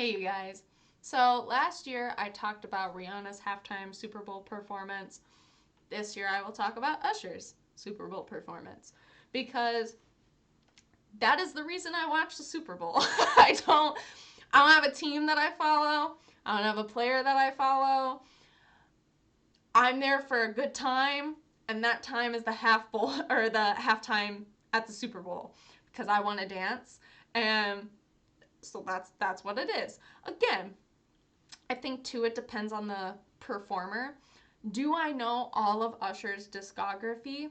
Hey, you guys. So last year I talked about Rihanna's halftime Super Bowl performance. This year I will talk about Usher's Super Bowl performance because that is the reason I watch the Super Bowl. I don't have a team that I follow. I don't have a player that I follow. I'm there for a good time, and that time is the half bowl or the halftime at the Super Bowl because I want to dance, and so that's what it is. Again, I think too it depends on the performer. Do I know all of Usher's discography?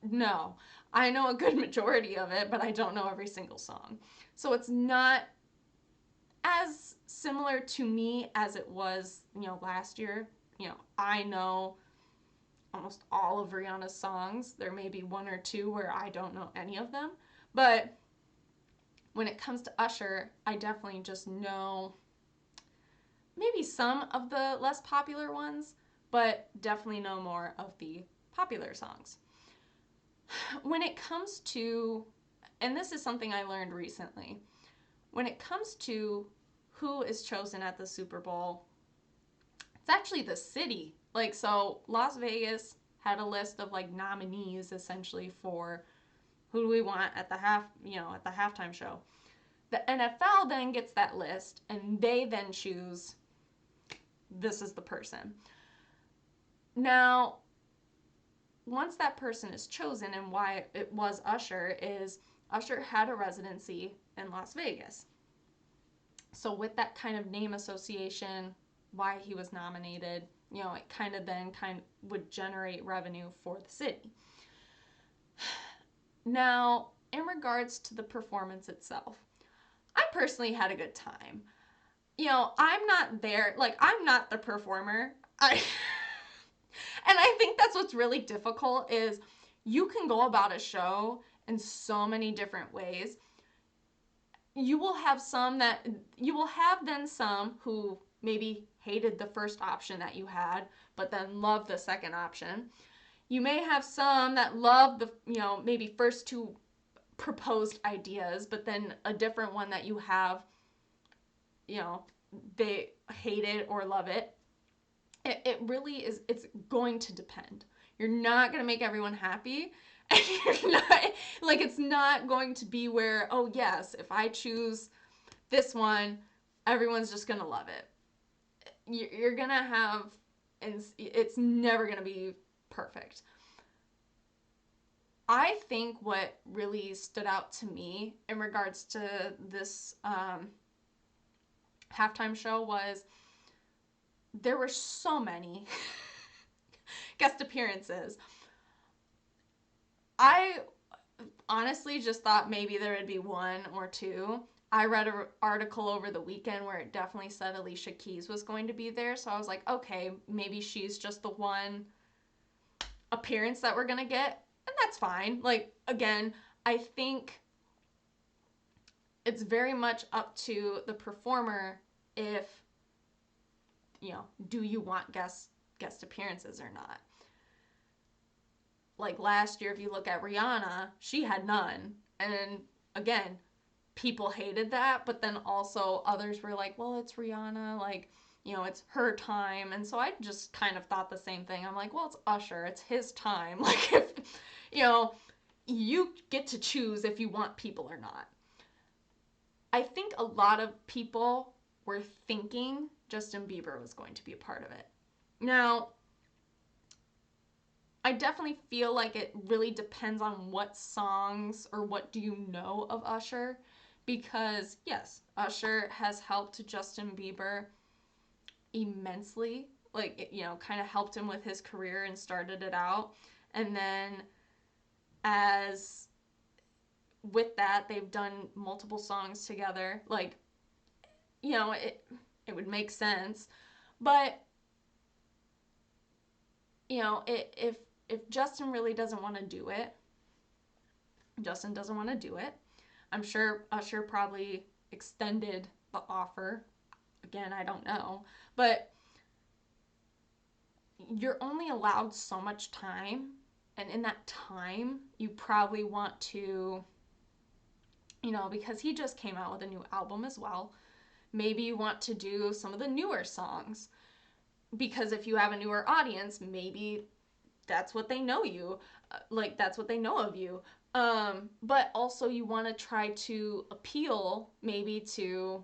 No. I know a good majority of it, but I don't know every single song. So it's not as similar to me as it was, last year. I know almost all of Rihanna's songs. There may be one or two where I don't know any of them. But when it comes to Usher, I definitely just know maybe some of the less popular ones, but definitely know more of the popular songs. When it comes to, and this is something I learned recently, when it comes to who is chosen at the Super Bowl, it's actually the city. Like, so Las Vegas had a list of like nominees essentially for who do we want at the at the halftime show. The NFL then gets that list and they then choose this is the person. Now, once that person is chosen, and why it was Usher is Usher had a residency in Las Vegas. So with that kind of name association, why he was nominated, it kind of then would generate revenue for the city. Now, in regards to the performance itself, I personally had a good time. I'm not there, like I'm not the performer. I And I think that's what's really difficult is you can go about a show in so many different ways. You will have then some who maybe hated the first option that you had, but then loved the second option. You may have some that love the, maybe first two proposed ideas, but then a different one that you have, they hate it or love it. It really is, it's going to depend. You're not going to make everyone happy. And you're not, like, it's not going to be where, oh, yes, if I choose this one, everyone's just going to love it. You're going to have, and it's never going to be perfect. I think what really stood out to me in regards to this halftime show was there were so many guest appearances. I honestly just thought maybe there would be one or two. I read an article over the weekend where it definitely said Alicia Keys was going to be there, so I was like, okay, maybe she's just the one appearance that we're going to get, and that's fine. Like, again, I think it's very much up to the performer if, do you want guest appearances or not? Like last year, if you look at Rihanna, she had none. And again, people hated that, but then also others were like, well, it's Rihanna, like, it's her time. And so I just kind of thought the same thing. I'm like, well, it's Usher, it's his time. Like, if, you get to choose if you want people or not. I think a lot of people were thinking Justin Bieber was going to be a part of it. Now, I definitely feel like it really depends on what songs or what do you know of Usher. Because, yes, Usher has helped Justin Bieber immensely. Like, kind of helped him with his career and started it out. And then, as with that, they've done multiple songs together. Like, it would make sense. But, if Justin really doesn't want to do it, Justin doesn't want to do it. I'm sure Usher probably extended the offer. Again, I don't know. But you're only allowed so much time. And in that time, you probably want to, because he just came out with a new album as well. Maybe you want to do some of the newer songs because if you have a newer audience, maybe that's what they know you, like that's what they know of you. But also you want to try to appeal maybe to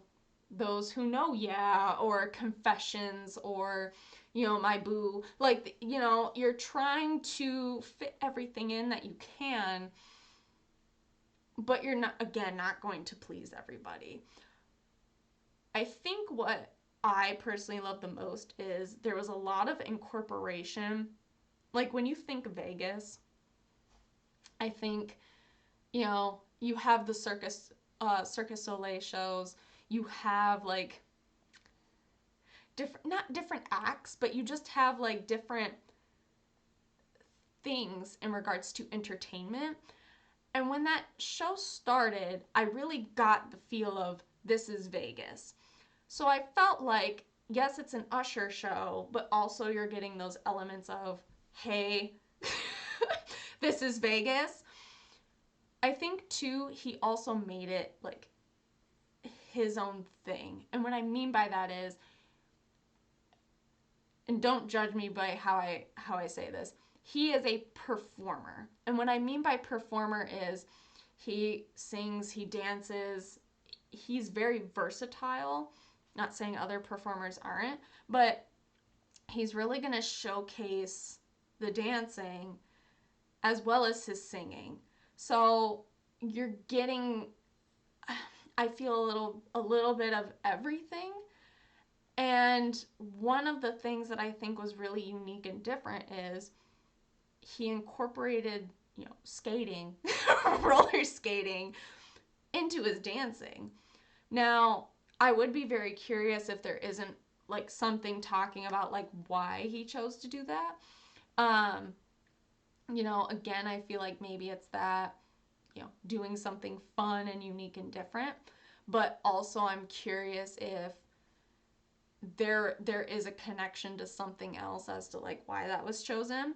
those who know Yeah or Confessions or My Boo. Like you're trying to fit everything in that you can, but you're not, again, not going to please everybody. I think what I personally love the most is there was a lot of incorporation. Like when you think Vegas, I think, you have the Circus Soleil shows. You have like different, not different acts, but you just have like different things in regards to entertainment. And when that show started, I really got the feel of this is Vegas. So I felt like, yes, it's an Usher show, but also you're getting those elements of, hey, this is Vegas. I think too, he also made it like his own thing. And what I mean by that is, and don't judge me by how I say this, he is a performer. And what I mean by performer is he sings, he dances, he's very versatile. Not saying other performers aren't, but he's really going to showcase the dancing as well as his singing. So you're getting, I feel a little bit of everything. And one of the things that I think was really unique and different is he incorporated, skating, roller skating into his dancing. Now, I would be very curious if there isn't like something talking about like why he chose to do that. Um, again, I feel like maybe it's that, doing something fun and unique and different. But also I'm curious if there is a connection to something else as to like why that was chosen.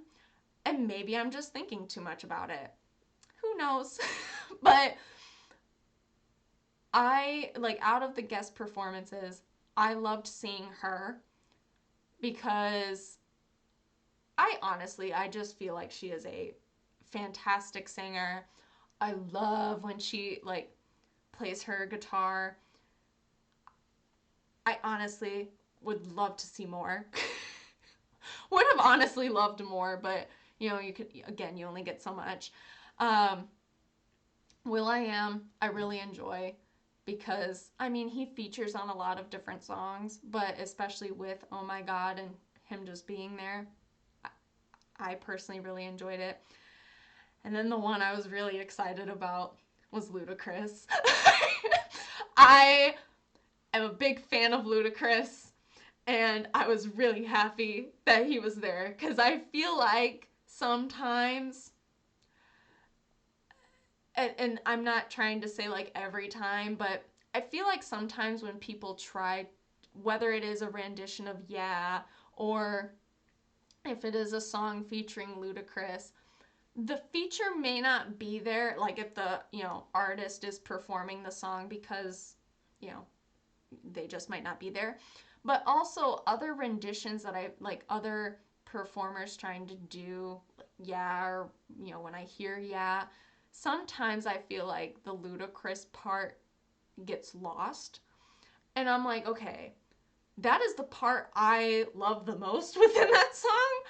And maybe I'm just thinking too much about it. Who knows? But I like out of the guest performances, I loved seeing her because I just feel like she is a fantastic singer. I love when she like plays her guitar. I honestly would love to see more. Would have honestly loved more, but you could, again, you only get so much. Um, will.i.am, I really enjoy because he features on a lot of different songs, but especially with Oh My God and him just being there, I personally really enjoyed it. And then the one I was really excited about was Ludacris. I am a big fan of Ludacris, and I was really happy that he was there because I feel like sometimes, and I'm not trying to say like every time, but I feel like sometimes when people try, whether it is a rendition of Yeah or if it is a song featuring Ludacris, the feature may not be there, like if the artist is performing the song because you know they just might not be there, but also other renditions that I like, other performers trying to do Yeah, or when I hear Yeah, sometimes I feel like the Ludacris part gets lost, and I'm like, okay, that is the part I love the most within that song.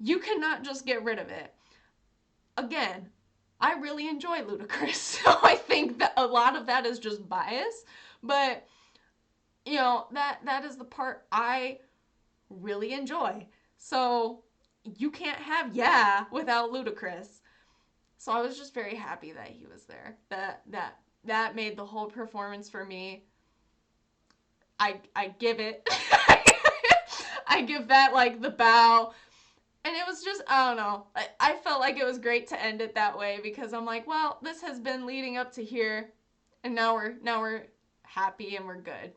You cannot just get rid of it. Again, I really enjoy Ludacris, so I think that a lot of that is just bias, but that is the part I really enjoy. So you can't have Yeah without Ludacris. So I was just very happy that he was there. That made the whole performance for me. I give it. I give that like the bow. And it was just, I don't know. I felt like it was great to end it that way because I'm like, well, this has been leading up to here, and now we're happy and we're good.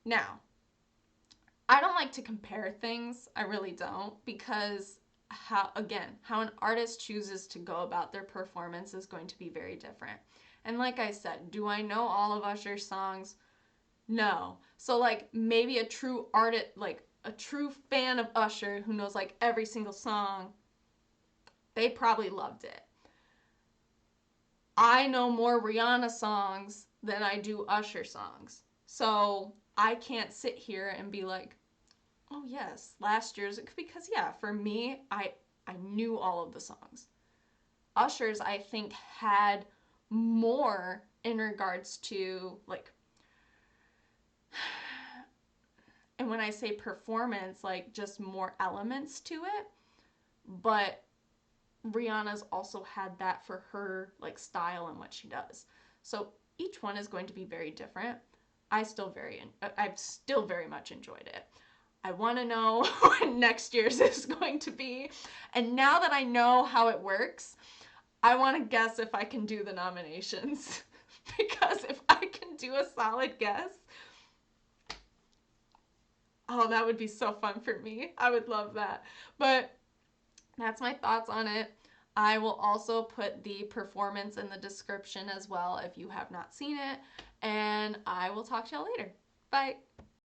Now, I don't like to compare things. I really don't, because how an artist chooses to go about their performance is going to be very different. And like I said, do I know all of Usher's songs? No. So like maybe a true artist, like a true fan of Usher who knows like every single song, they probably loved it. I know more Rihanna songs than I do Usher songs. So I can't sit here and be like, oh yes, last year's, because yeah, for me, I knew all of the songs. Usher's I think had more in regards to like, and when I say performance, like just more elements to it, but Rihanna's also had that for her like style and what she does. So each one is going to be very different. I've still very much enjoyed it. I want to know when next year's is going to be. And now that I know how it works, I want to guess if I can do the nominations. Because if I can do a solid guess, oh, that would be so fun for me. I would love that. But that's my thoughts on it. I will also put the performance in the description as well if you have not seen it. And I will talk to y'all later. Bye.